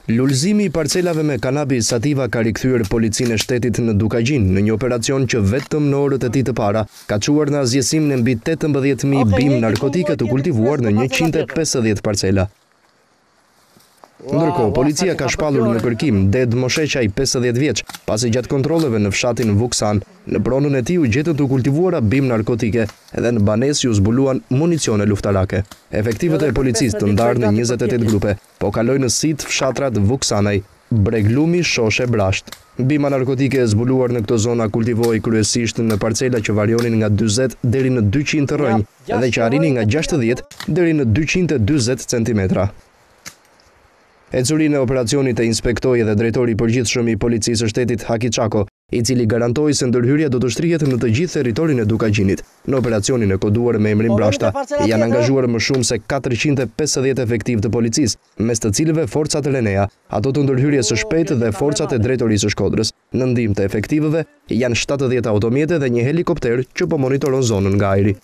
Lulëzimi I parcelave me kanabis sativa ka rikthyer policinë e shtetit në Dukagjin në një operacion që vetëm në orët e tij të para ka çuar në azjesimin e mbi 18.000 bimë narkotike të kultivuar në 150 parcela. Ndërkohë, policia ka shpallur në kërkim Ded Mosheqaj 50 vjeç, pasi gjatë kontrolleve në fshatin Vuksan, në pronën e tij u gjetën të kultivuara bimë narkotike edhe në banesë u zbuluan municione luftarake. Efektivët e policisë të ndarë në 28 grupe, po kalojnë në sit fshatrat Vuksanaj, Breglumi, Shoshe, Brasht. Bima narkotike e zbuluar në këto zona kultivohej kryesisht në parcela që varionin nga 40 deri në 200 rrënj, edhe që arrinin nga 60 deri në 240 cm. Ecurinë e operacionit e inspektoi edhe drejtori I përgjithshëm I policisë së shtetit Haki Çako, I cili garantoi se ndërhyrja do të shtrihet në të gjithë territorin e Dukagjinit. Në operacionin e koduar me emrin Brashta, janë angazhuar më shumë se 450 efektiv të policisë, mes të cilëve forcat e Lenea, ato të ndërhyrjes së shpejtë dhe forcat e drejtorisë së Shkodrës. Në ndihmë të efektivëve janë 70 automjete dhe një helikopter që po monitoron zonën nga ajri.